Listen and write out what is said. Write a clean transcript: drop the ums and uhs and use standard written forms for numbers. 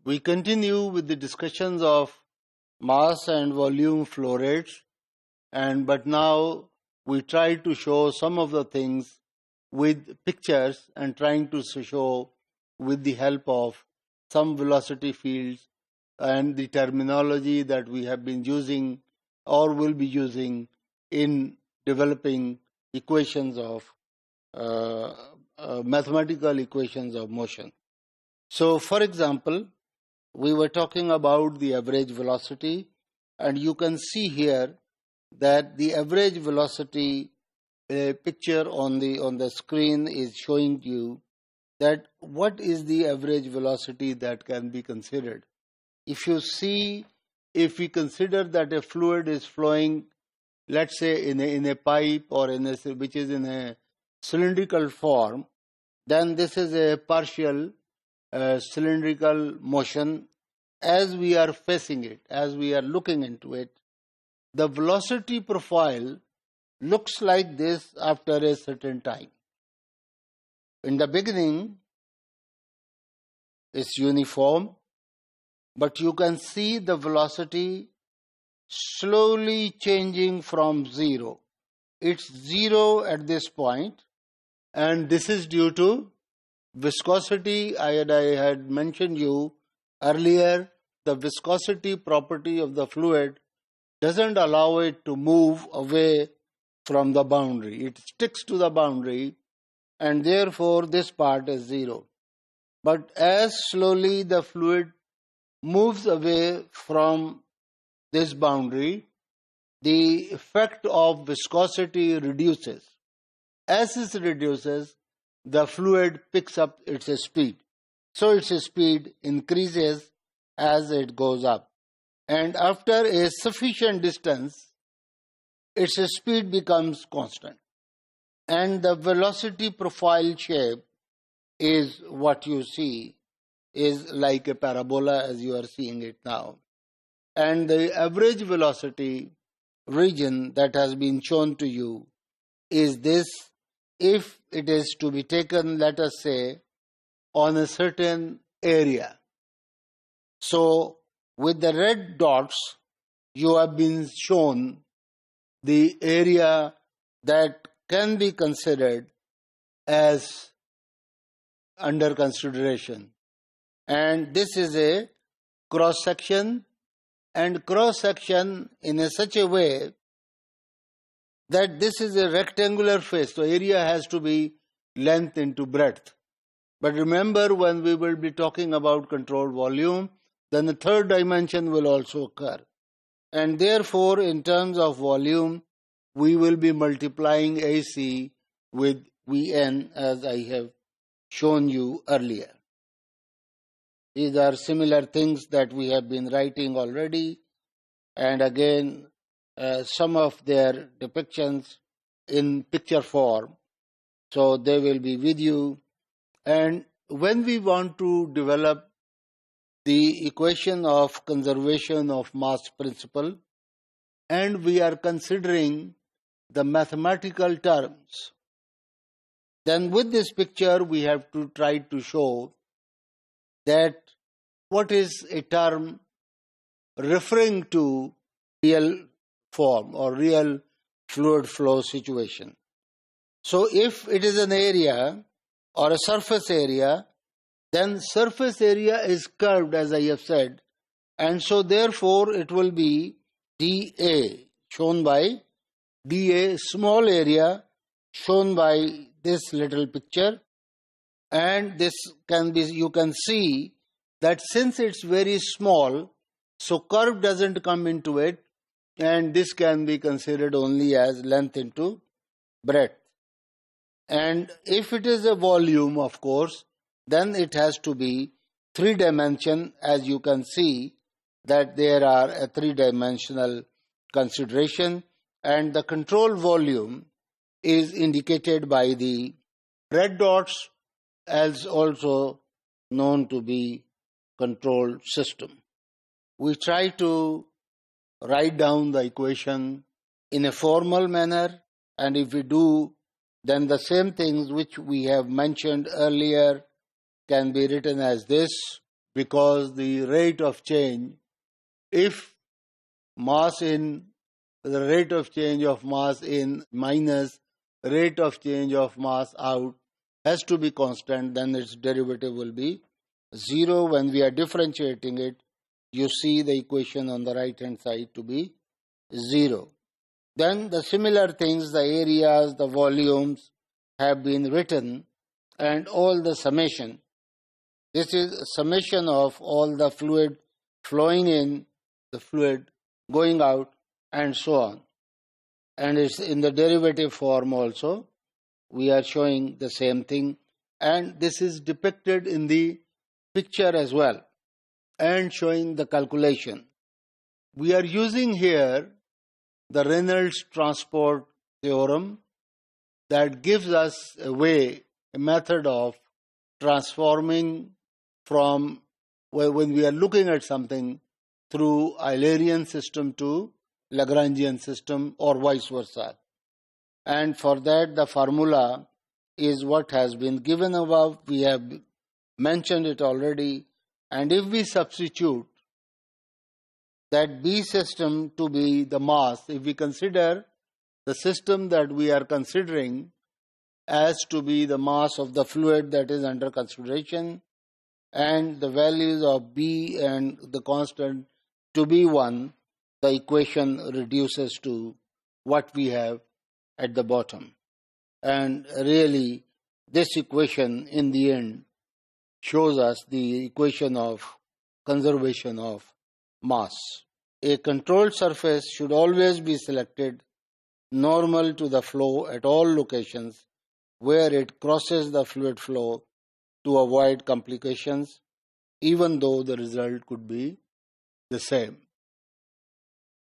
We continue with the discussions of mass and volume flow rates, but now we try to show some of the things with pictures and trying to show with the help of some velocity fields and the terminology that we have been using or will be using in developing equations of mathematical equations of motion. So, for example, we were talking about the average velocity, and you can see here that the average velocity picture on the screen is showing you that what is the average velocity that can be considered. If you see, if we consider that a fluid is flowing, let's say in a pipe or which is in a cylindrical form, then this is a partial cylindrical motion. As we are facing it, as we are looking into it, the velocity profile looks like this after a certain time. In the beginning, it's uniform, but you can see the velocity slowly changing from zero. It's zero at this point, and this is due to viscosity. I had mentioned you earlier, the viscosity property of the fluid doesn't allow it to move away from the boundary. It sticks to the boundary, and therefore this part is zero. But as slowly the fluid moves away from this boundary, the effect of viscosity reduces. As it reduces, the fluid picks up its speed. So its speed increases as it goes up. And after a sufficient distance, its speed becomes constant. And the velocity profile shape is what you see, is like a parabola as you are seeing it now. And the average velocity region that has been shown to you is this, if it is to be taken, let us say, on a certain area. So with the red dots, you have been shown the area that can be considered as under consideration. And this is a cross section, and cross section in such a way that this is a rectangular face. So area has to be length into breadth. But remember, when we will be talking about controlled volume, then the third dimension will also occur. And therefore, in terms of volume, we will be multiplying AC with Vn as I have shown you earlier. These are similar things that we have been writing already. And again, some of their depictions in picture form. So they will be with you. And when we want to develop the equation of conservation of mass principle, and we are considering the mathematical terms, then with this picture we have to try to show that what is a term referring to real form or real fluid flow situation. So if it is an area or a surface area, then surface area is curved, as I have said, and so therefore it will be dA, shown by dA, small area shown by this little picture. And this can be, you can see that since it's very small, so curve doesn't come into it, and this can be considered only as length into breadth. And if it is a volume, of course, then it has to be 3-dimension, as you can see that there are a 3-dimensional consideration, and the control volume is indicated by the red dots, as also known to be control system. We try to write down the equation in a formal manner, and if we do, then the same things which we have mentioned earlier can be written as this. because the rate of change, if mass in, the rate of change of mass in minus rate of change of mass out has to be constant, then its derivative will be 0. When we are differentiating it, you see the equation on the right hand side to be 0. Then the similar things, the areas, the volumes have been written, and all the summation. This is a summation of all the fluid flowing in, the fluid going out, and so on. And it's in the derivative form also. We are showing the same thing, and this is depicted in the picture as well, and showing the calculation. We are using here the Reynolds transport theorem that gives us a way, a method of transforming from, when we are looking at something, through Eulerian system to Lagrangian system or vice versa. And for that the formula is what has been given above. We have mentioned it already. And if we substitute that B system to be the mass, if we consider the system that we are considering as to be the mass of the fluid that is under consideration, and the values of B and the constant to be 1, the equation reduces to what we have at the bottom. And really, this equation in the end shows us the equation of conservation of mass. A controlled surface should always be selected normal to the flow at all locations where it crosses the fluid flow to avoid complications, even though the result could be the same.